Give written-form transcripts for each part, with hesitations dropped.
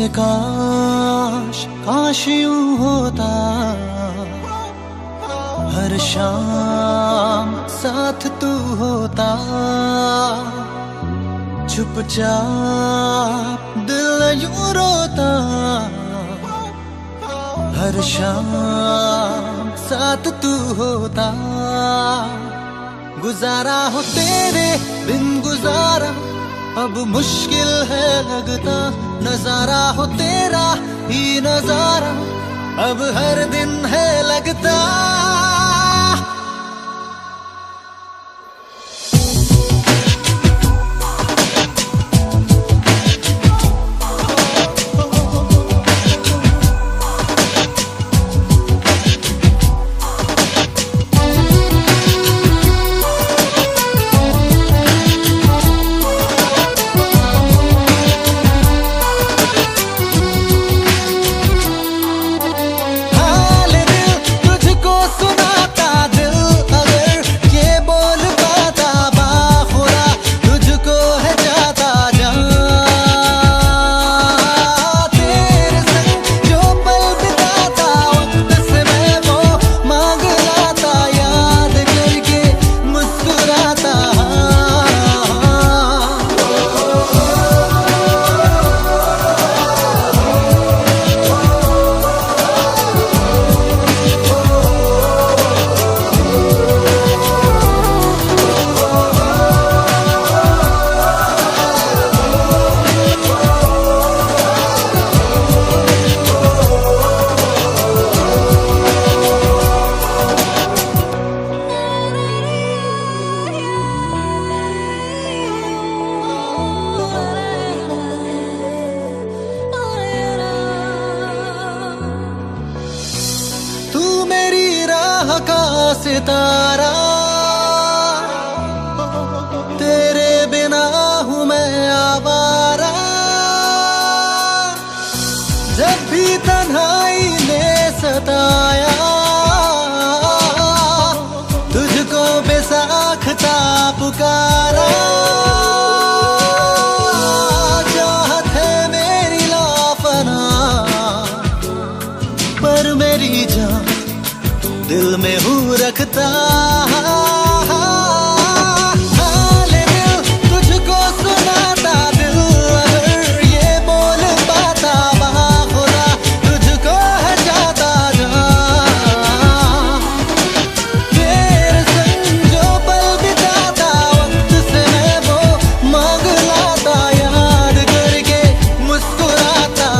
काश काश यूं होता, हर शाम साथ तू होता, चुपचाप दिल यूं रोता, हर शाम साथ तू होता। गुजारा हो तेरे बिन गुजारा अब मुश्किल है लगता, नजारा हो तेरा ही नजारा अब हर दिन है लगता। का सितारा तेरे बिना हूँ मैं आवारा, जब भी तन्हाई ने सताया तुझको बेसाख्ता पुकारा। चाहत है मेरी लाफना पर मेरी जान दिल में हूँ रखता। तुझको सुनाता दिल अगर ये बोल पाता, बाखुदा तुझको है जाता जहाँ। तेरे संग जो पल बिताता वक्त से मैं वो मांग लाता, याद करके मुस्कुराता।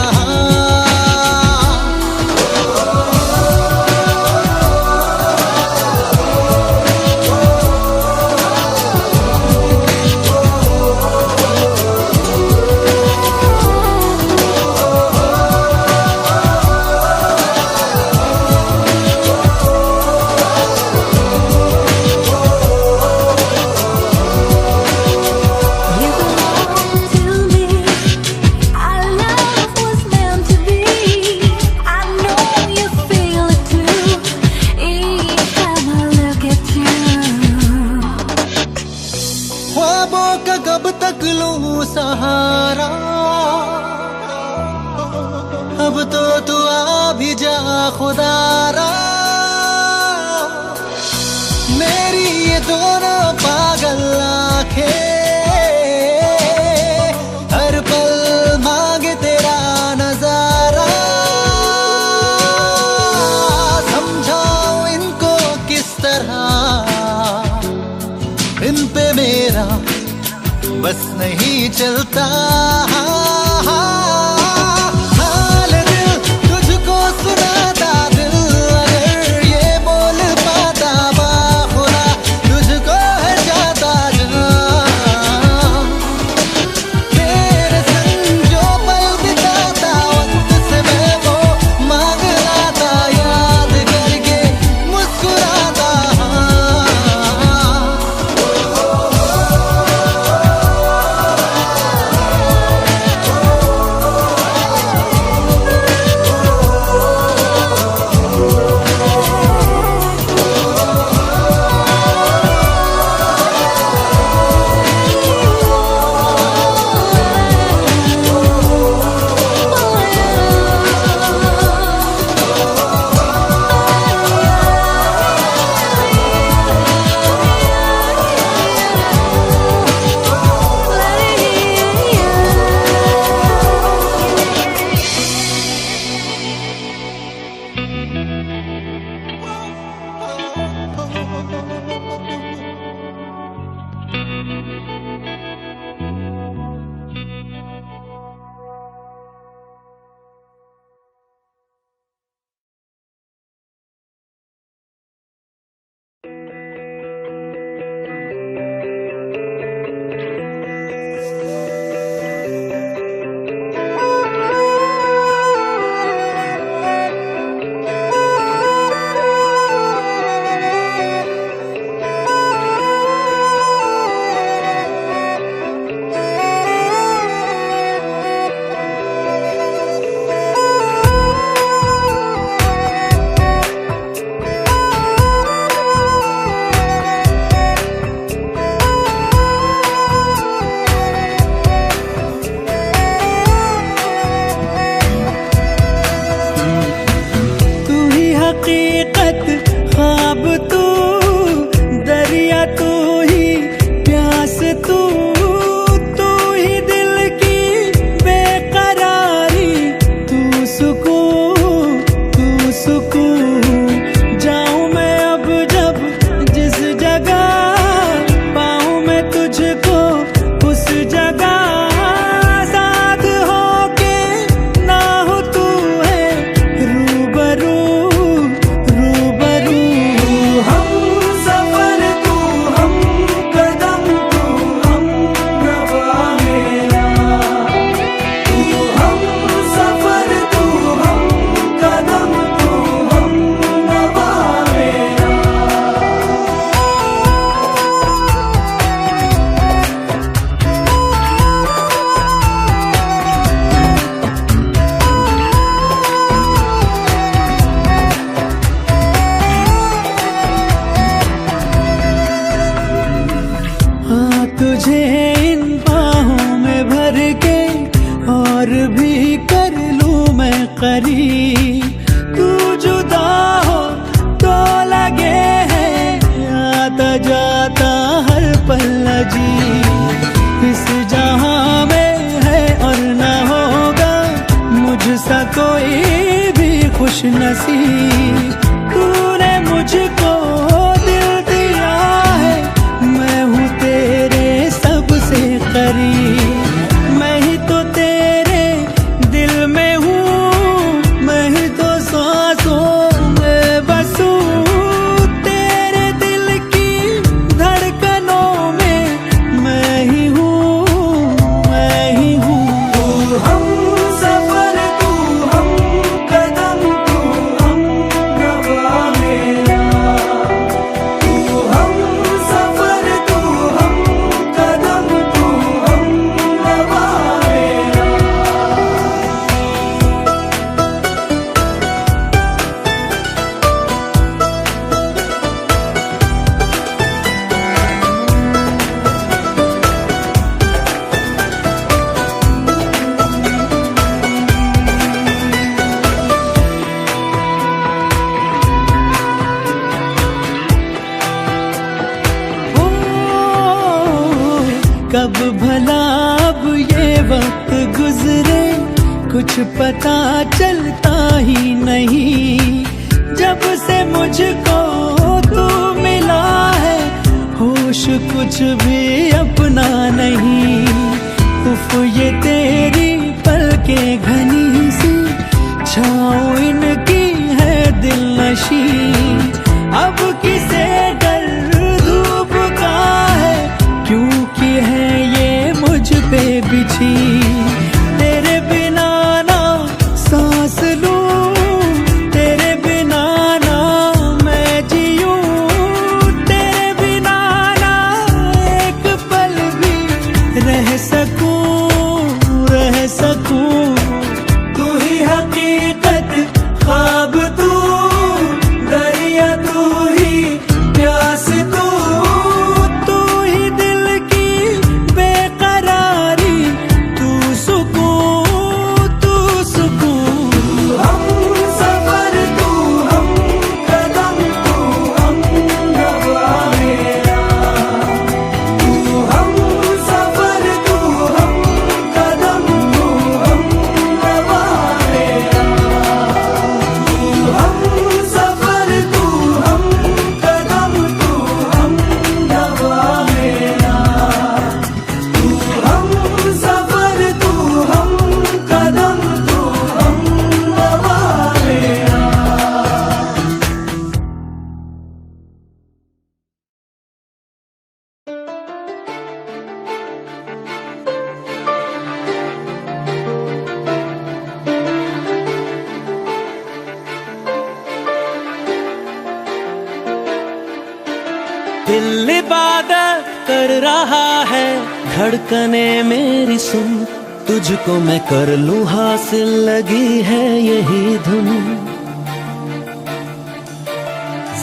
ख्वाबों का कब तक लूं सहारा, अब तो तू आ भी जा खुदारा। मेरी ये दोनों पागल आंखें हर पल मांगे तेरा नजारा। समझाओ इनको किस तरह, इन पे मेरा बस नहीं चलता। हाल दिल तुझको सुनाता, दिल अगर ये बोल पाता, बाखुदा तुझको है जाता जहाँ। तेरे संग जो पल बिताता वक्त से मैं वो मांग लाता, याद करके मुस्कुराता। तुझे इन बाहों में भर के और भी कर लूं मैं करीब। तू जुदा हो तो लगे है आता जाता हर पल अजीब। इस जहां में है और न होगा मुझसा कोई भी खुश नसीब। तूने मुझको दिल दिया है, मैं हूँ तेरे सबसे करीब। मैं ही तो तेरे दिल में हूँ, मैं ही तो सांसों में बसूं। तेरे दिल की धड़कनों में मैं ही हूँ, मैं ही हूँ। तू हम सफर, तू हम कदम, तू हम नवा मेरा। तू हम सफर, तू हम कदम, तू हम नवा मेरा। ओ, कब भला अब ये वक्त गुजरे कुछ पता चलता ही नहीं। जब से मुझको तू मिला है होश कुछ भी अपना नहीं। उफ ये तेरी पलकें घनी सी छाँव इनकी है दिल नशी। अब किसे डर धूप का है, क्योंकि है ये मुझ पे बिछी। तेरे बिना ना सांस लूं, तेरे बिना ना मैं जीऊं। तेरे बिना ना एक पल भी रह सकूं, रह सकूं। तू ही हकीकत, ख्वाब तू, दरिया तू ही, प्यास तू। तू ही दिल की बेकरारी, तू सुकून, तू सुकून। हम सफर, तू हम कदम, तू हम नवा मेरा। तू हम सफर, तू हम कदम, तू हम नवा मेरा। तू हम सफर, तू हम कदम, तू हम नवा मेरा। तू हम सफर, तू हम कदम, तू हम नवा मेरा। दिल इबादत कर रहा है, धड़कने मेरी सुन। तुझको मैं कर लूं हासिल, लगी है यही धुन।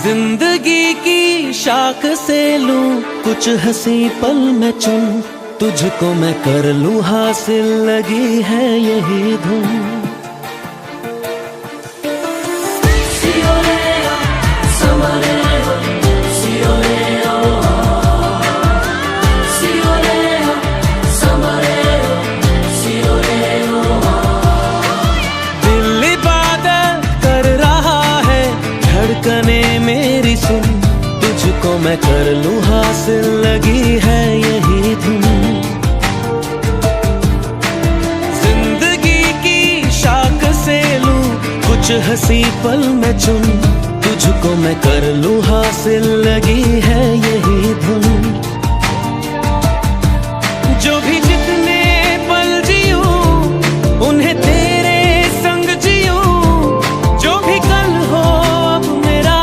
जिंदगी की शाख से लूं कुछ हंसी पल में चुन। तुझको मैं कर लूं हासिल, लगी है यही धुन। दिल इबादत कर रहा है, धड़कने मेरी सुन। तुझको मैं कर लूं हासिल, लगी है यही धुन। जिंदगी की शाख से लूं कुछ हंसी पल में चुन। तुझको मैं कर लूं हासिल, लगी है यही धुन। जो भी जितने पल जीऊं उन्हें तेरे संग जीऊं। जो भी कल हो अब मेरा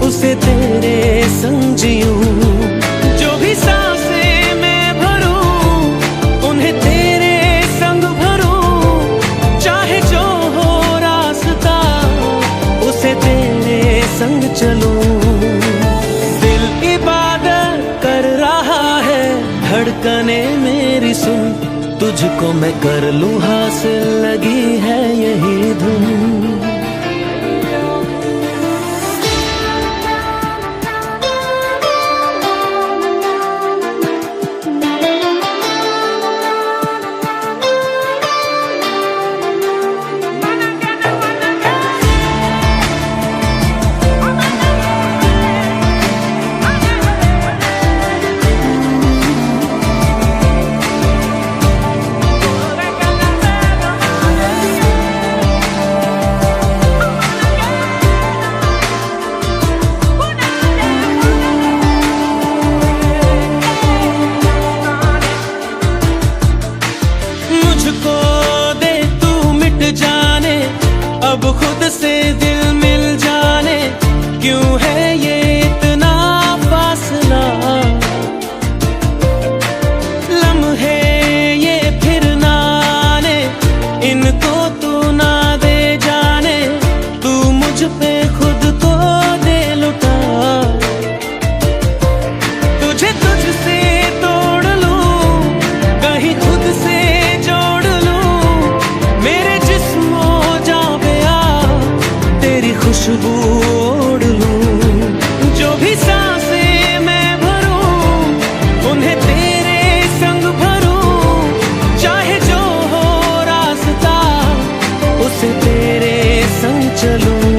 उसे तेरे संग जीऊं। जो भी सांसें मैं भरूं उन्हें तेरे संग भरूं। चाहे जो हो रास्ता उसे तेरे संग चलूं। दिल धड़कने मेरी सुन, तुझको मैं कर लूं हासिल, लगी है यही धुन। अब खुद से दिल मिल जाने, क्यों है ये इतना फासला। लम्हे ये फिर ना आने, इनको तू ना दे जाने, तू मुझ पे खुद को दे लुटा। तुझे तुझसे तोड़ लूं, कहीं खुद से जोड़ लूं, मेरे जिस्मों खुशबू ओढ़ लूं। जो भी सांसें मैं भरूं, उन्हें तेरे संग भरूं, चाहे जो हो रास्ता उसे तेरे संग चलूं।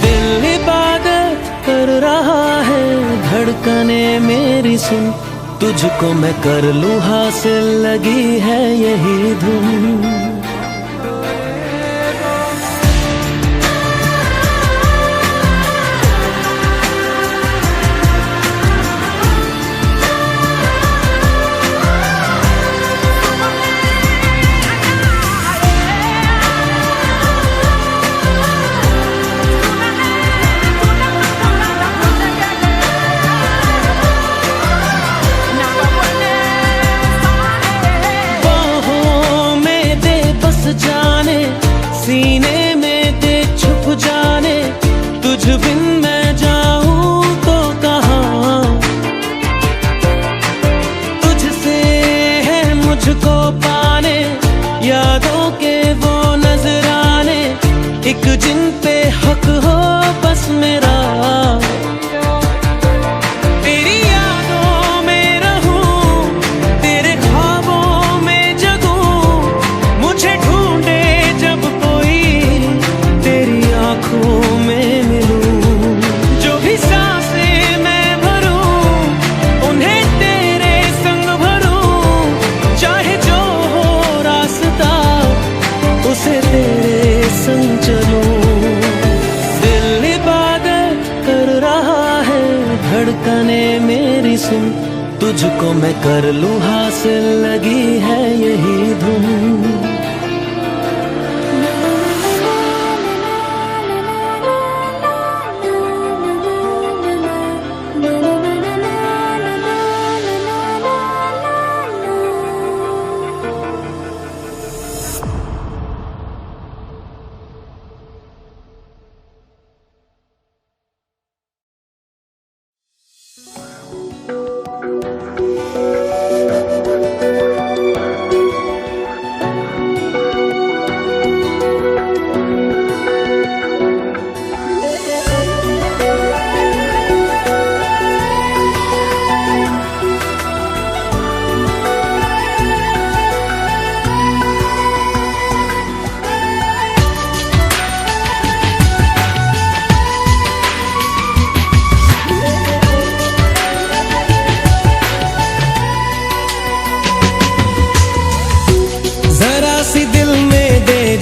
दिल इबादत कर रहा है, धड़कने मेरी सुन, तुझको मैं कर लूं हासिल, लगी है यही धुन। जाने सीने में दे छुप जाने, तुझ बिन मैं जाऊं तो कहाँ। तुझसे है मुझको पाने, यादों के वो नजराने, एक जिन पे हक हो बस मेरा। तेरी यादों में रहूं, तेरे ख्वाबों में जगूं, मुझे ढूंढे जब कोई तेरी आंखों में मिलूं। जो भी सांसें मैं भरूं, उन्हें तेरे संग भरूं, चाहे जो हो रास्ता उसे तेरे संग चलूं। दिल इबादत कर रहा है, धड़कने मेरी सुन, तुझको मैं कर लूं हासिल, लगी है यही धुन।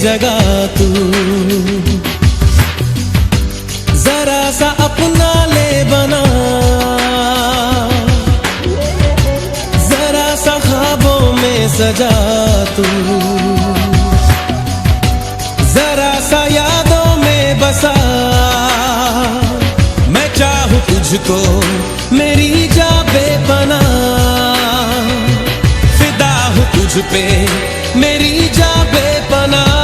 जगा तू जरा सा अपना ले बना, जरा सा ख्वाबों में सजा तू, जरा सा यादों में बसा। मैं चाहूं तुझको मेरी जा बेपनाह, फिदा हूं तुझ पे मेरी जा बेपनाह।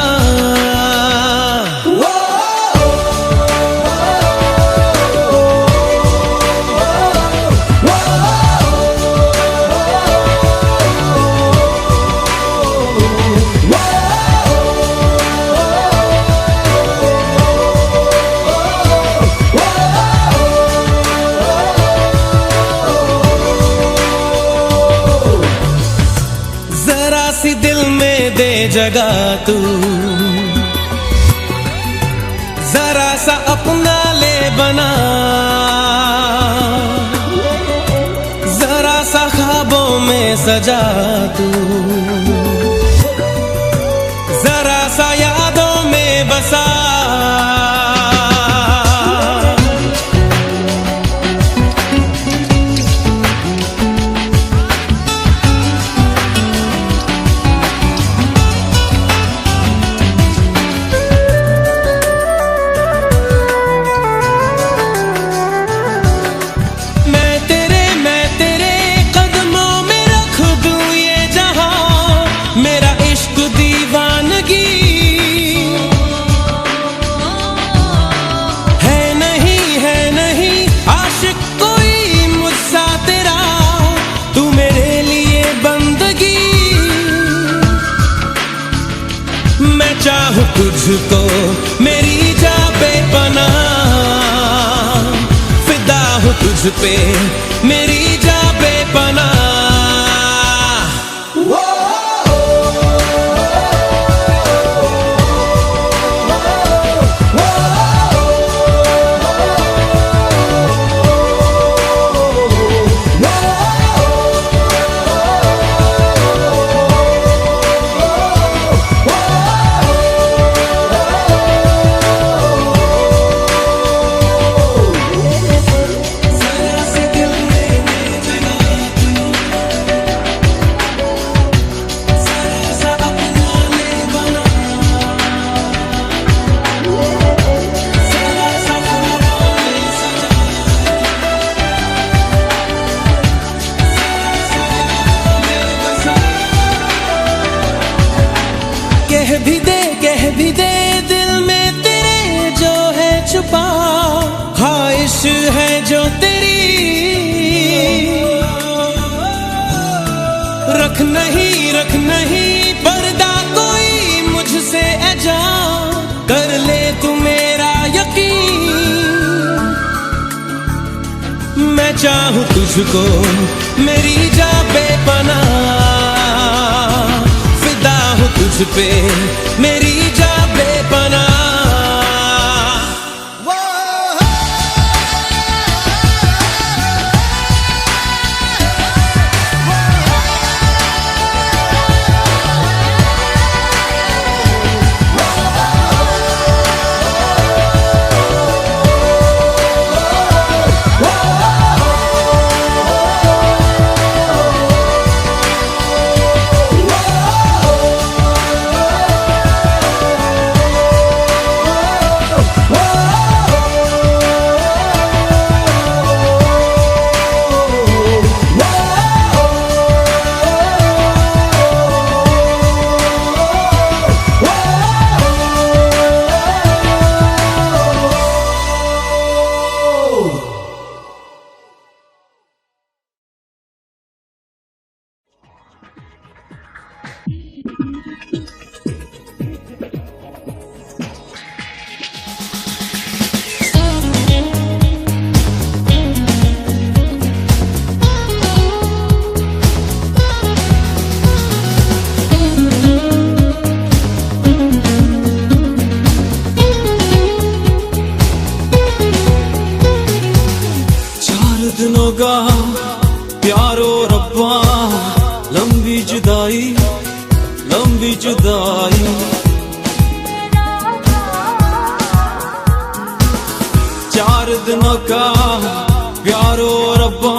जगा तू। जरा सा अपना ले बना, जरा सा ख्वाबों में सजा तू। जरा सा यादों में बसा, चाहूं तुझको मेरी जा बेपनाह, फिदा हूं तुझ पे मेरी जा बेपनाह। कह भी दे दिल में तेरे जो है छुपा, ख्वाहिश है जो तेरी। रख नहीं पर्दा कोई मुझसे ऐजा, कर ले तू मेरा यकीन। मैं चाहूं तुझको मेरी जा बेपनाह, तुझ पे मेरी जा बेपनाह। होगा प्यारो रब्बा, लंबी जुदाई लंबी जुदाई। चार दिनों का प्यारो रब्बा,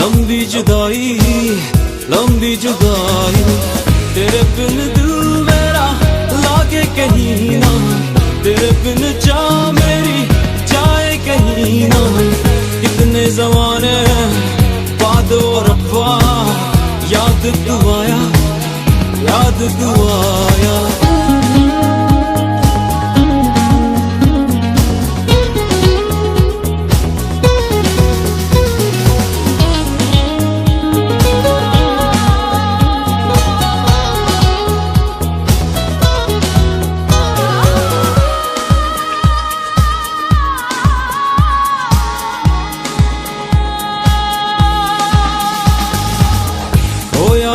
लंबी जुदाई लंबी जुदाई। तेरे बिन दिल मेरा लागे कहीं ना, तेरे बिन चाह मेरी जाए कहीं ना। कितने ज़माने बाद रब्बा, याद तू आया याद तू आया।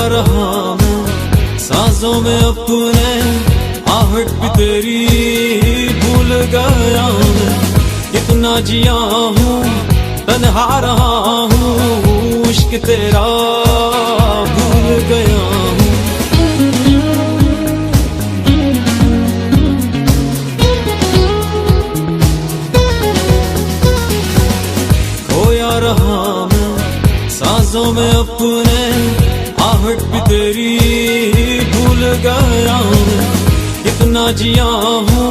रहा मैं सांसों में अपने आहट भी तेरी भूल गया मैं, कितना जिया हूँ तन्हा रहा हूँ, इश्क तेरा भूल गया हूँ। खोया रहा मैं सांसों में अपने आहट भी तेरी भूल गया मैं, कितना जिया हूँ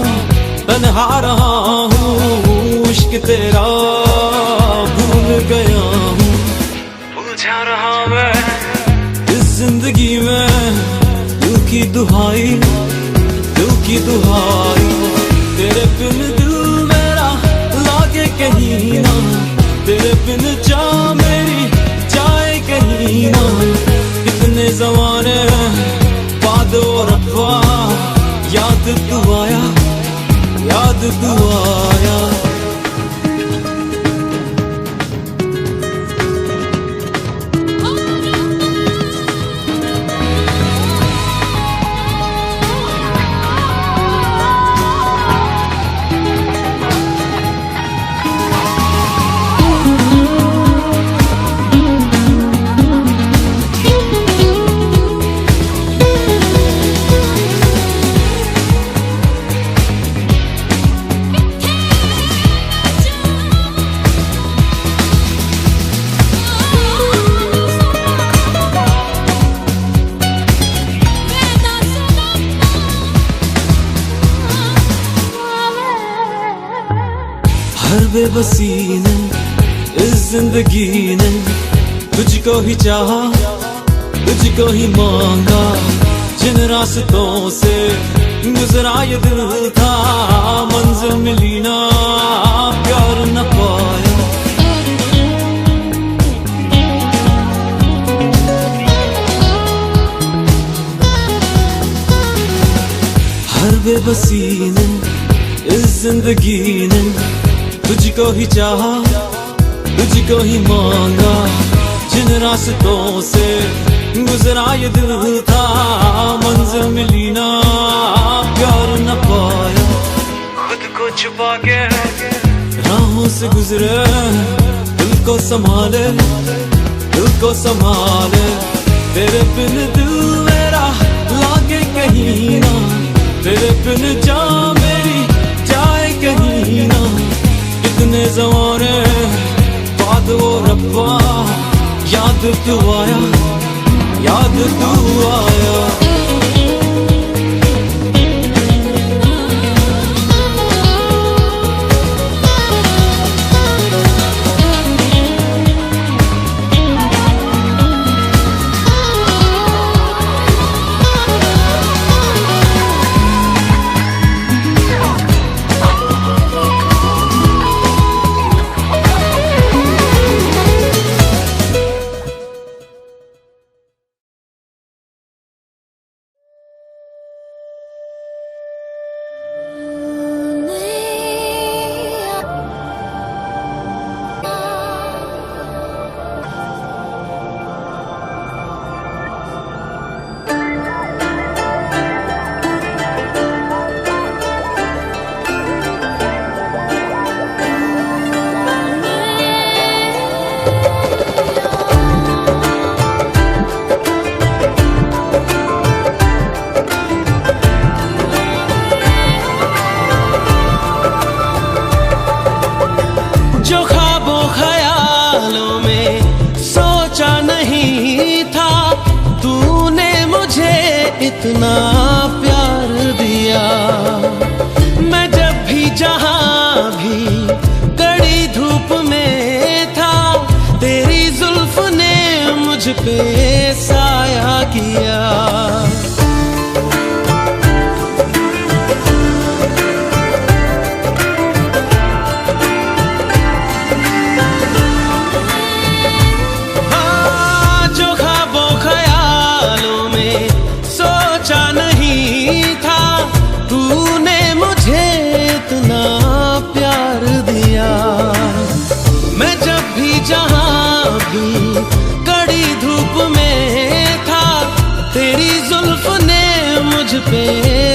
तन्हा रहा हूँ, इश्क तेरा भूल गया हूँ। उलझा रहा मैं इस जिंदगी में, दिल की दुहाई तेरे बिन दिल मेरा लागे कहीं ना, तेरे बिन जा मेरी जाए कहीं ना। कितने ज़माने बाद और रब्बा याद तू आया, याद तू आया। हर बेबसी ने इस जिंदगी ने तुझको ही चाहा, तुझको ही मांगा। जिन रास्तों से गुजरा ये दिल था, मंजिल मिली ना प्यार न पाया। हर बेबसी ने इस जिंदगी ने तुझको ही चाहा, तुझको ही मांगा। जिन रास्तों से गुजरा ये दिल था, मंजिल मिली ना प्यार न पाया। खुद को छुपा के राहों से गुजरे, दिल को संभाले, दिल को संभाले। तेरे बिन दिल मेरा लागे कहीं ना, तेरे बिन जा मेरी जाए कहीं ना। कितने ज़माने बाद वो रब्बा याद तू आया, याद तू आया। इतना प्यार दिया। मैं जब भी जहां भी कड़ी धूप में था, तेरी जुल्फ ने मुझ पे साया किया। मैं जब भी जहां भी कड़ी धूप में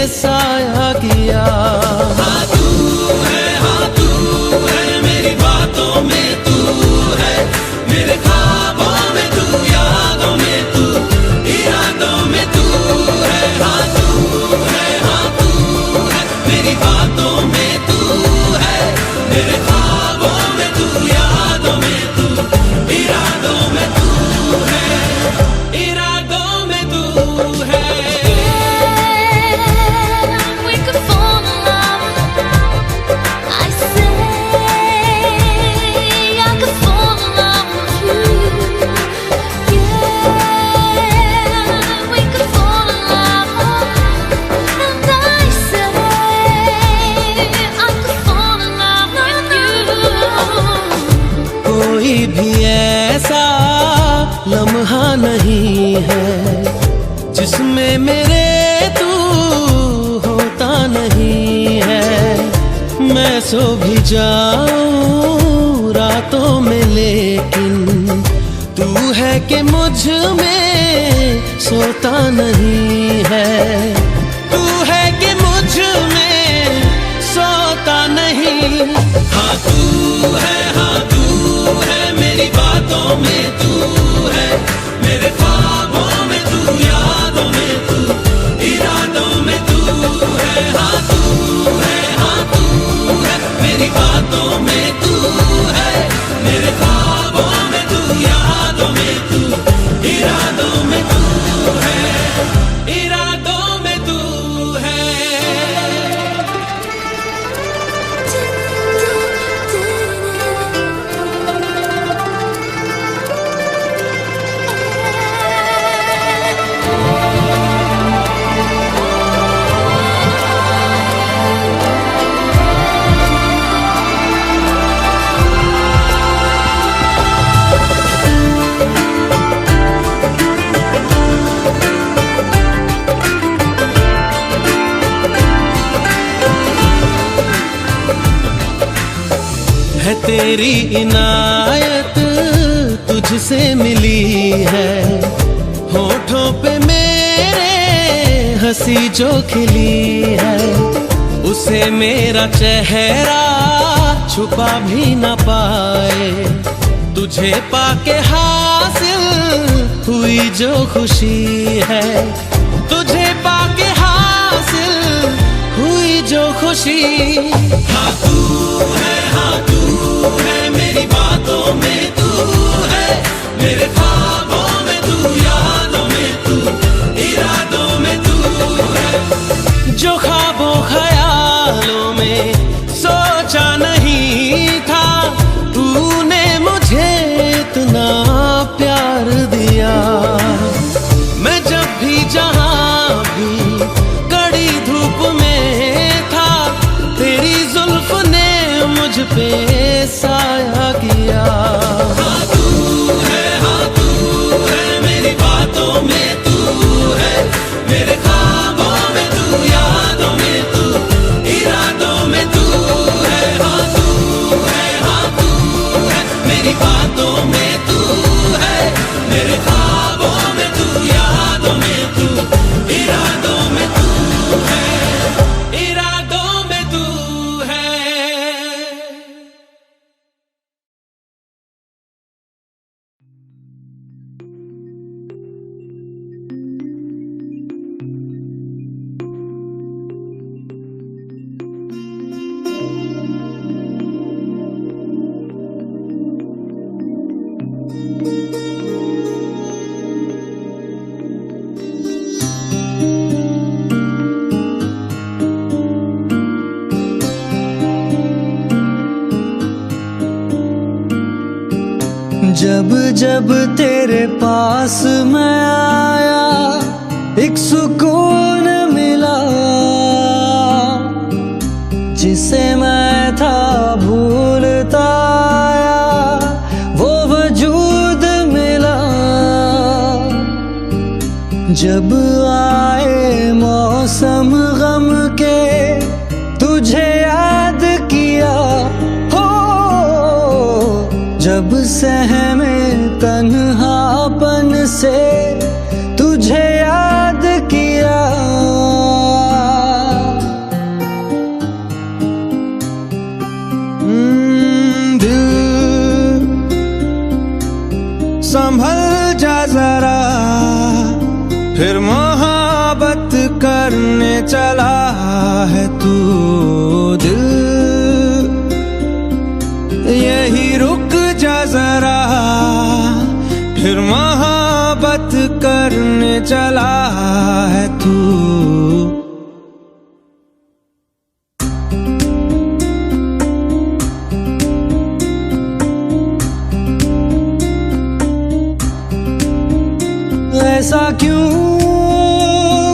साया किया। हाँ तू है मेरी बातों में तू है, मेरे ख्वाबों में तू, यादों में तू, इरादों में तू है। हाँ तू है मेरी बातों में तू है, मेरे ख्वाबों में तू, यादों में तू, इरादों में तू है, इरादों में तू है। We could fall in love. I say I could fall in love with you. Yeah, we could fall in love. And I say I could fall in love with you. कोई भी ऐसा लम्हा नहीं है जिसमें मेरे तू होता नहीं है। मैं सो भी जाऊं रातों में लेकिन तू है कि मुझ में सोता नहीं है। तू है कि मुझ में सोता नहीं। हाँ तू है मेरी बातों में तू है, मेरे ख्वाबों में तू, यादों में तू, इरादों में तू है। हाँ तू है मेरी बातों में तू है, मेरे ख्वाबों में तू, यादों में तू, इरादों में तू है, इरादों में तू है। है तेरी इनायत तुझसे मिली है, होठों पे मेरे हंसी जो खिली है, उसे मेरा चेहरा छुपा भी न पाए। तुझे पाके हासिल हुई जो खुशी है, तुझे पाके हासिल हुई जो खुशी। हाँ तू है मेरी बातों में तू है, मेरे ख्वाबों में तू, यादों में तू, इरादों में तू है। जो ख्वाबों ख्यालों में सोचा नहीं था, तूने मुझे इतना प्यार दिया। मैं जब भी जहां भी कड़ी धूप में था, तेरी जुल्फ ने मुझ पे साया किया। हाँ तू है मेरी बातों में तू है, मेरे ख्वाबों में तू, यादों में तू, इरादों में तू है। हाँ तू है मेरी बातों में तू है, मेरे ख्वाबों में तू, यादों में तू, इरादों में तू है, इरादों में तू है। जब जब तेरे पास मैं आया, एक सुकून मिला जिसे मैं था भूलता आया, वो वजूद मिला। जब आए मौसम गम के, तुझे याद किया हो। जब सहमे तन्हापन से, तुझे याद किया। संभल जा जरा, फिर मोहब्बत करने चला है तू दिल, यही रुक जा जरा, फिर मोहब्बत करने चला है तू। ऐसा क्यों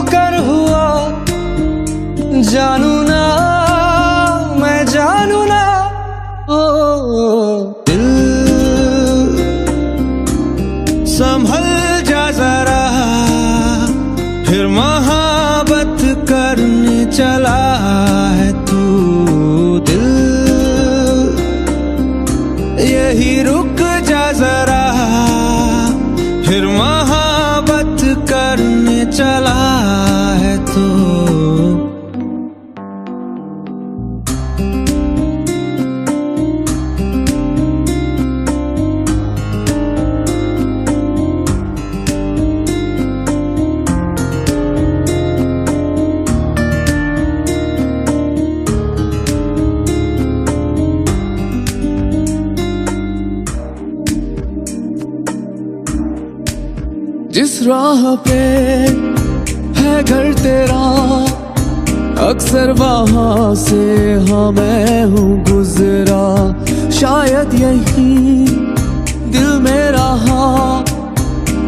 कर हुआ जानू ना, मैं जानू ना, ओ दिल संभल जा जरा, फिर मोहब्बत करने चला है तू दिल, यही रुक जा जरा, फिर मोहब्बत करने चला है तू। जिस राह पे है घर तेरा, अक्सर वहां से हाँ मैं हूँ गुजरा, शायद यही दिल में रहा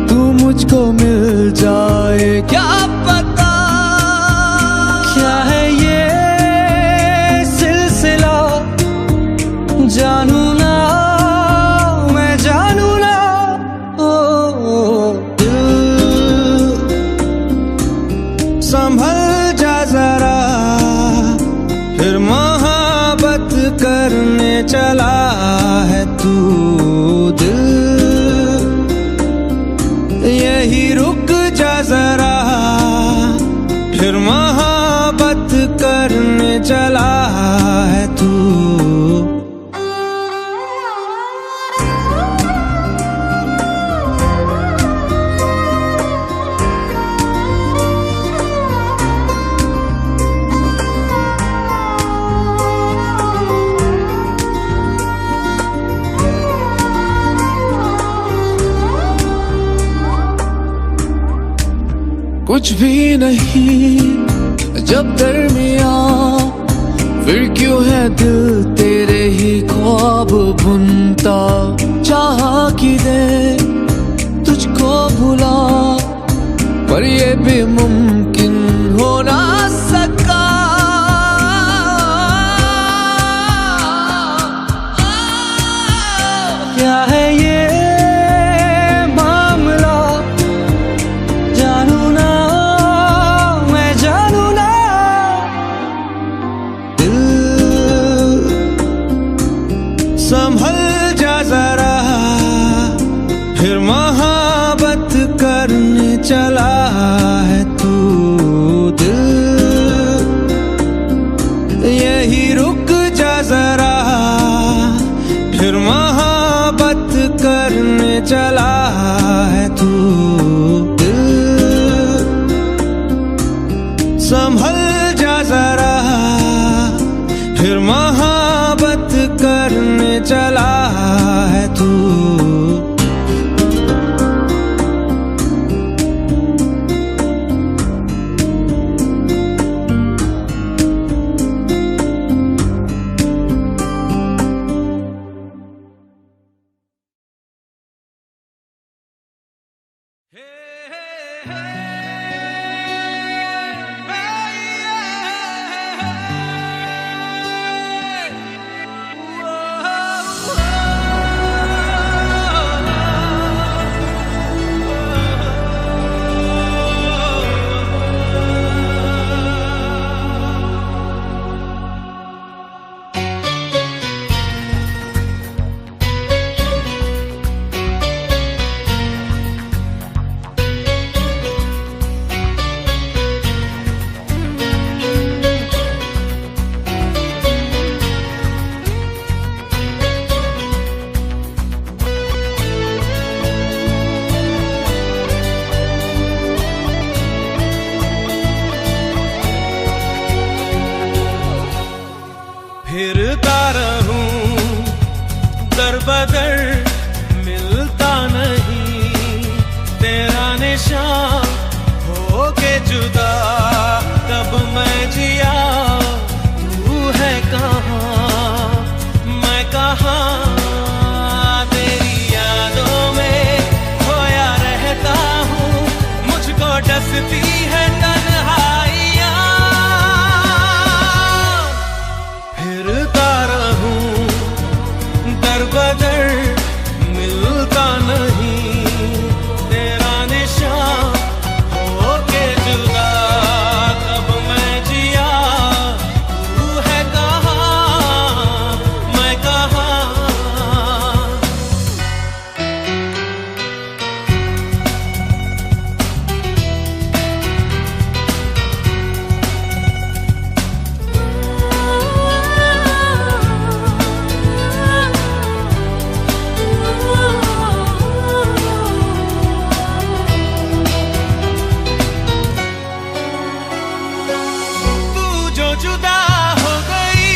तू मुझको मिल जाए, क्या पता क्या है ये सिलसिला, जानू ना, मैं जानू ना, संभल जा जरा, फिर मोहब्बत करने चला है तू दिल, यही रुक जा जरा, फिर मोहब्बत करने चला है तू। कुछ भी नहीं जब दरमिया, फिर क्यों है दिल तेरे ही ख्वाब बुनता, चाह कि दे तुझको भुला, पर ये भी मुमकिन हो ना सका, क्या है ये मामला, जानू ना, मैं जानू ना, दिल संभल जा जरा, फिर मोहब्बत करने चला है तू दिल, यही रुक जा जरा, फिर मोहब्बत करने चला है तू दिल, संभल जा जरा, फिर मोहब्बत करने चला है तू। डसती है तन्हाइयाँ। फिरता रहूं दर बदर, मिलता नहीं तेरा निशान, होके जुदा कब मैं जिया, तू है कहाँ मैं कहाँ। तू जो जुदा हो गई,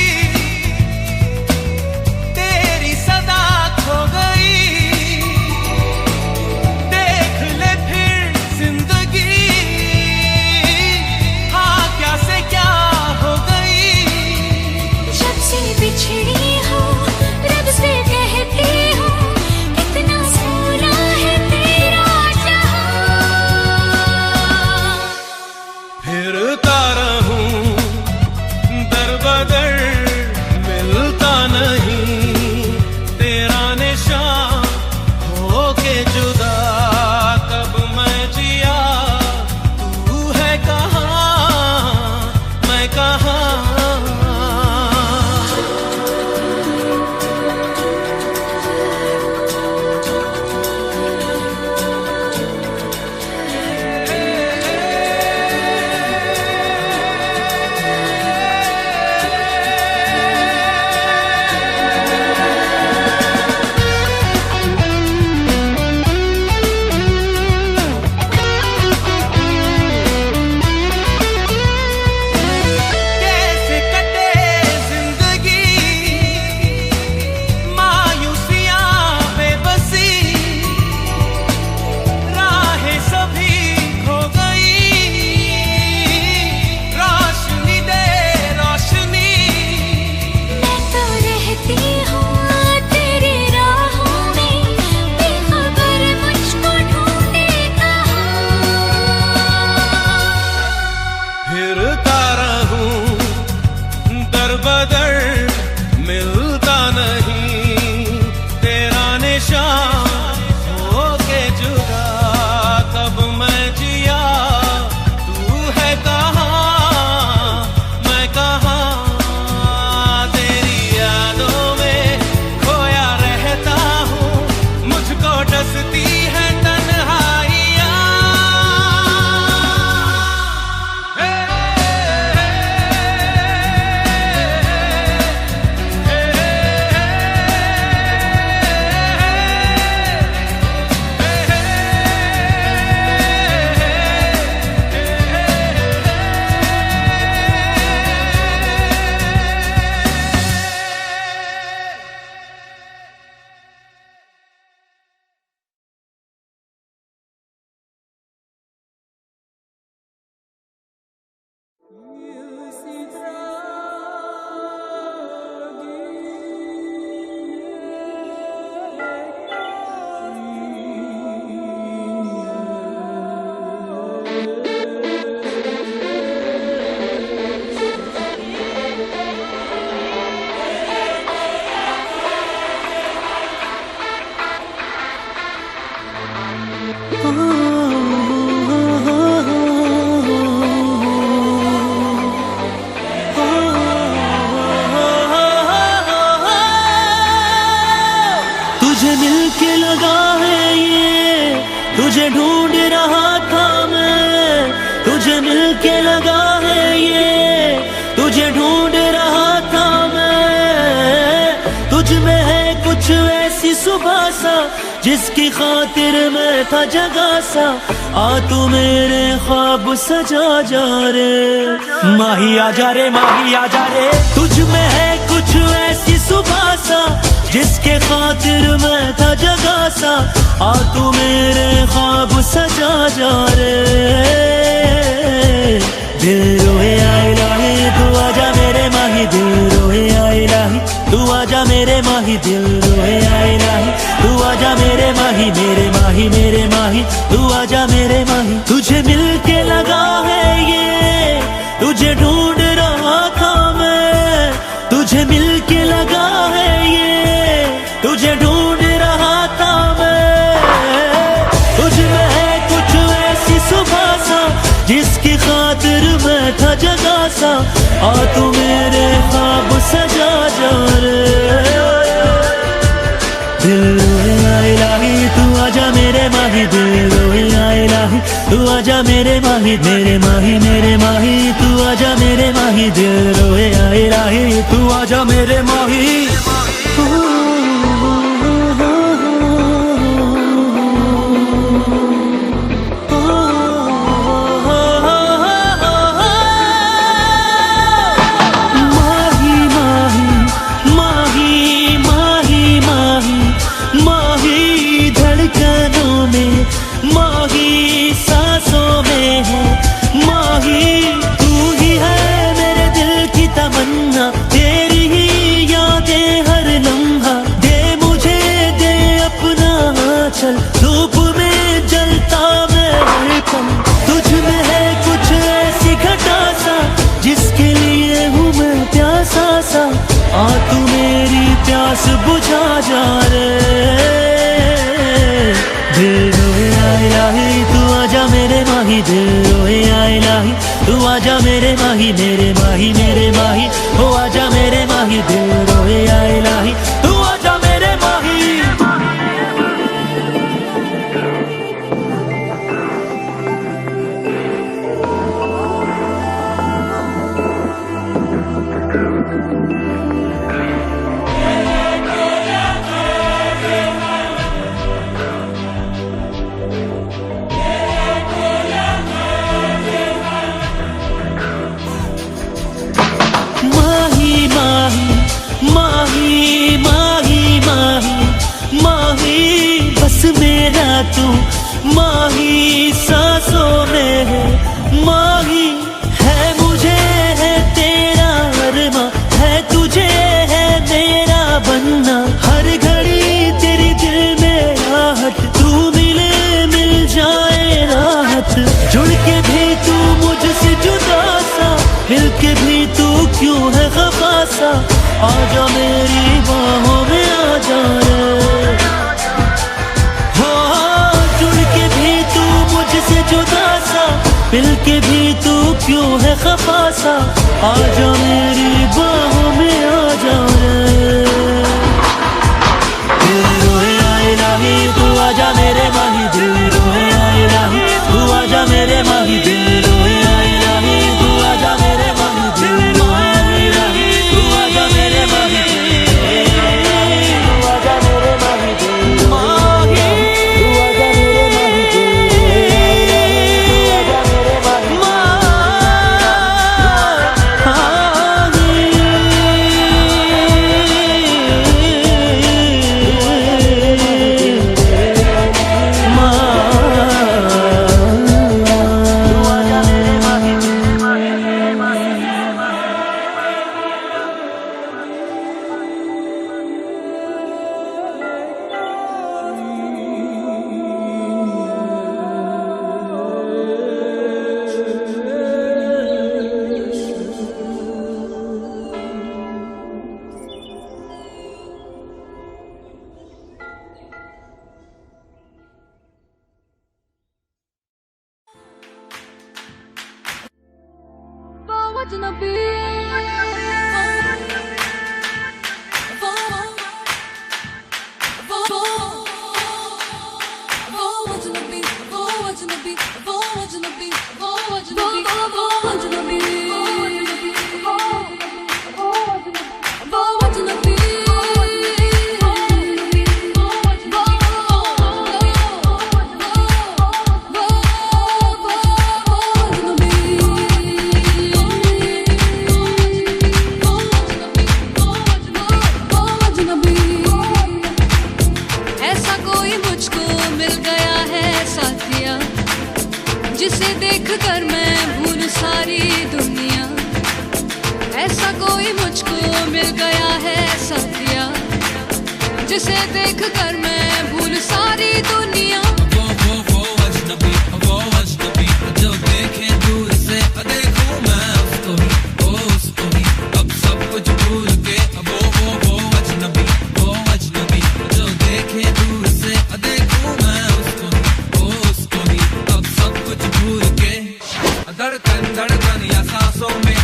तेरी सदा खो गई, देख ले फिर जिंदगी, हाँ क्या से क्या हो गई। जब से बिछड़ी हूँ रब से कहती हूँ, कितना सोना है तेरा जहां। फिरता रहूं दर बदर, मिलता नहीं तेरा निशान, होके जुदा कब मैं जिया, तू है कहाँ मैं कहाँ। कैसे कटे जिंदगी, मायूसियां बेबसी, राहें सभी खो गई, रोशनी दे रोशनी। मैं तो रहती हूँ तेरी राहों में, बेखबर मुझको ढूंढे कहाँ। फिरता रहूं दर बदर, मिलता नहीं तेरा निशान, होके जुदा कब मैं जिया, तू है कहाँ मैं कहाँ। तेरी यादों में खोया रहता हूँ, मुझको डसती है तन्हाइयाँ। तुझे मिलके लगा है ये, तुझे ढूंढ रहा था मैं, तुझे मिलके लगा है ये, तुझे ढूंढ रहा था मैं। तुझ में है कुछ ऐसी सुबह सा, जिसकी खातिर मैं था जगा सा, आ तू मेरे ख्वाब सजा जा रे, माही आजा रे माही आजा रे। तुझ में है कुछ ऐसी सुबह सा, जिसके खातिर मैं था जगा सा, आ तू मेरे ख्वाब सजा जा रे। दिल रोए आए लाही तू आजा मेरे माही, दिल रोए आए लाही तू आजा मेरे माही, दिल रोए आए लाही तू आजा मेरे माही, मेरे माही मेरे माही तू आजा मेरे माही। तुझे मिलके लगा सा, आ तू मेरे ख्वाब सजा जा रे। दिल रोए या इलाही तू आजा मेरे माही, दिल रोए या इलाही तू आजा मेरे माही, मेरे माही मेरे माही तू आजा मेरे माही, दिल रोए या इलाही तू आजा मेरे माही। धूप में जलता मैं हरदम, तुझ में है कुछ ऐसी घटा सा, जिसके लिए हूँ मैं प्यासा सा, आ तू मेरी प्यास बुझा जा रे। दिल रोए या इलाही तू आजा मेरे माही, दिल रोए या इलाही तू आजा मेरे माही, मेरे माही मेरे माही हो आजा मेरे माही, दिल रोए या इलाही तू आजा मेरे माही। मेरा तू माही सांसों में है, माही है मुझे है तेरा अरमा, है तुझे है मेरा बनना, हर घड़ी तेरी दिल में आहट, तू मिले मिल जाए राहत, जुड़ के भी तू मुझसे जुदा सा, मिल के भी तू क्यों है खफा सा, आजा मेरी बाहों में आजा रे। मुझसे जुदा सा, मिल के भी तू क्यों है खफा सा, आजा मेरी बाहों में आजा रे। दिल रोए या इलाही तू आजा मेरे माही, दिल रोए या इलाही तू आजा मेरे माही, दिल रोए या इलाही तू आजा मेरे माही, दिल रोए या इलाही तू आजा मेरे माही, तू आजा मेरे माही, दिल माही तू आजा मेरे माही, जिसे देख कर मैं भूल सारी दुनिया। वो अजनबी जो देखे दूर से देखूं मैं उसको ही अब सब कुछ भूल के वो अजनबी जो देखे दूर से देखूं मैं उसको ही अब सब कुछ भूल के धड़कन या सांसों में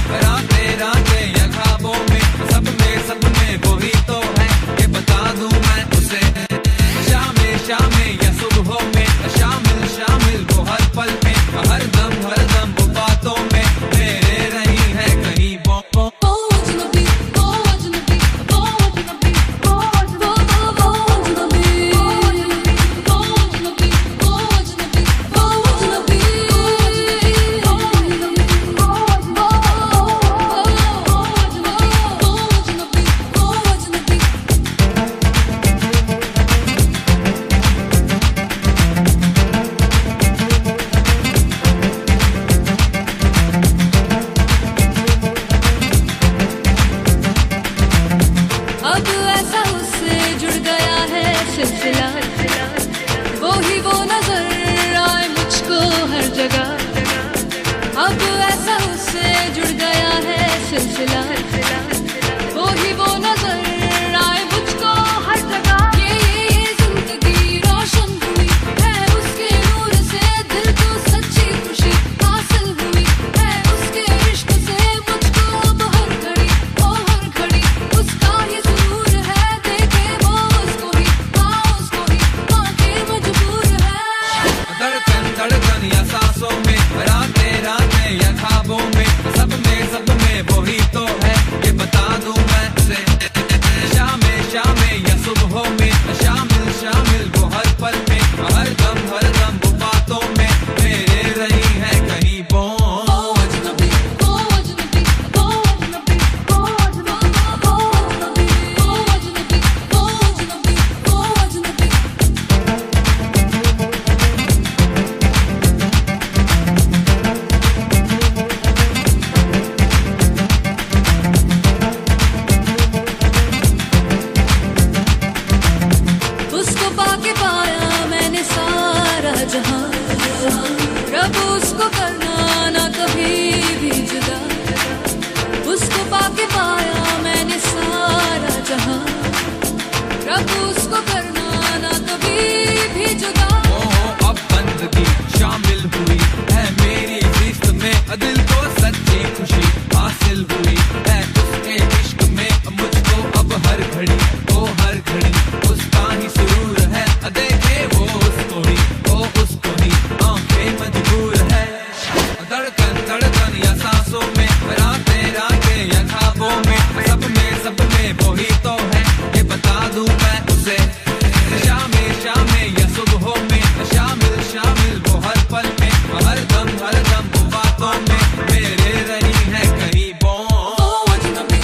सिलसिला वो ही वो नजर आए मुझको हर जगह। ये जिंदगी रोशन हुई है उसके नूर से, दिल को सच्ची खुशी हासिल हुई है उसके इश्क से। मुझको अब हर घड़ी उसका ही सुरूर है, देखे वो उसको ही आके मजबूर है। धड़कन या सांसों में, रातें या ख्वाबों में, सब में वो ही तो है, ये बता दूं मैं उसे। शामें या सुबहों में, शामिल वो हर पल में, हर दम वो बातों में मेरे रही है कहीं वो अजनबी। उसको पाके पाया मैंने सारा जहां, रब उसको करना ना कभी भी जुदा। उसको पाके पाया मैंने सारा जहां, रब उसको करना ना कभी भी जुदा। अब बंदगी शामिल हुई है मेरी जिस्त में, दिल को सच्ची खुशी हासिल हुई है उसके इश्क में। मुझको अब हर घड़ी उसका ही सुरूर है, देखे वो उसको ही आंखें मजबूर है। धड़कन या सांसों में, रातें या ख्वाबों में, सब में वो ही तो है, ये बता दूं मैं उसे। शामें या सुबहों में, शामिल वो हर पल में, हर दम वो बातों में मेरे रही है कहीं वो अजनबी।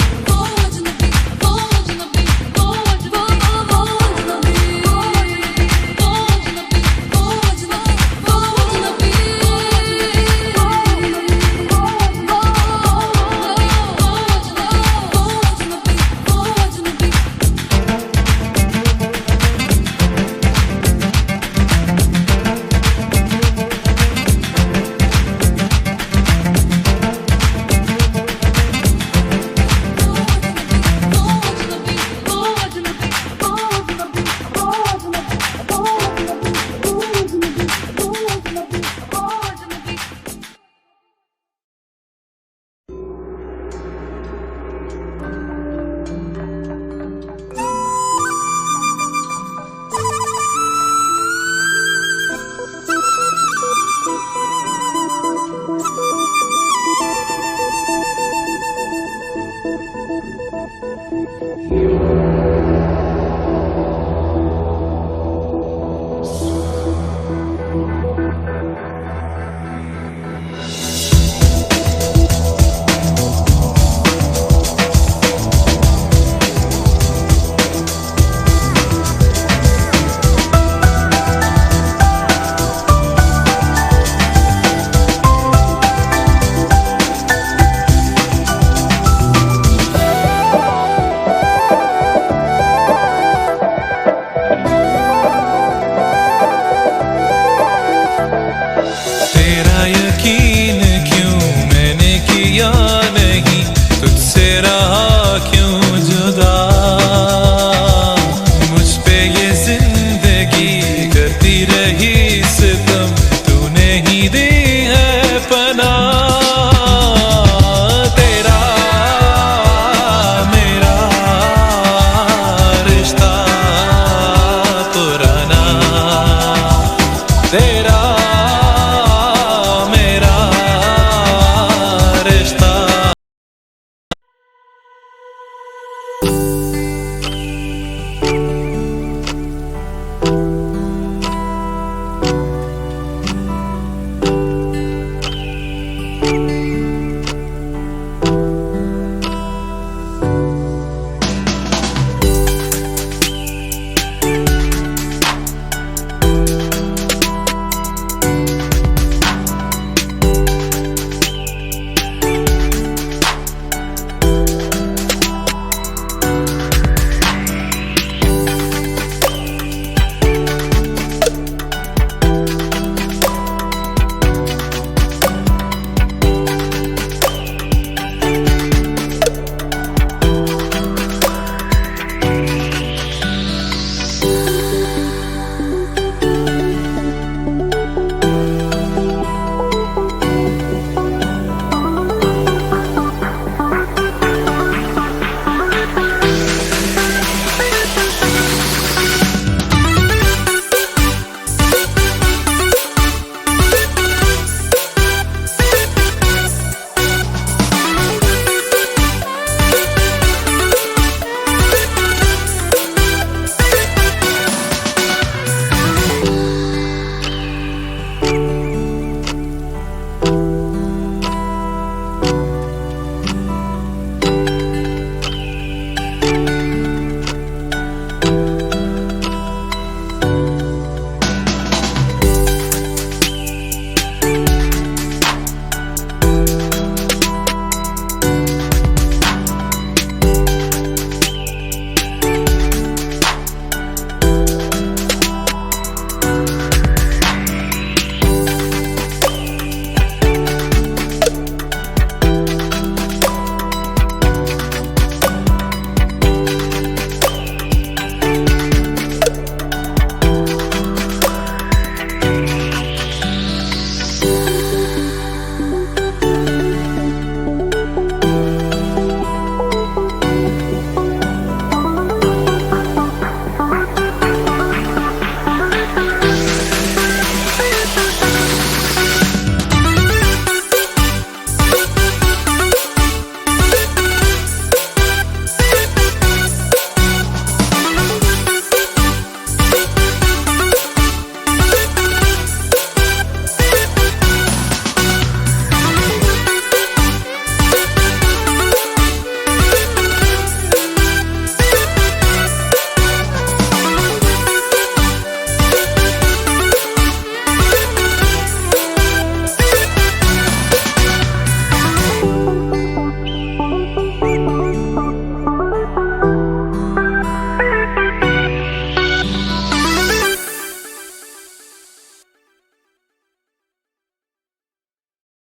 तेरा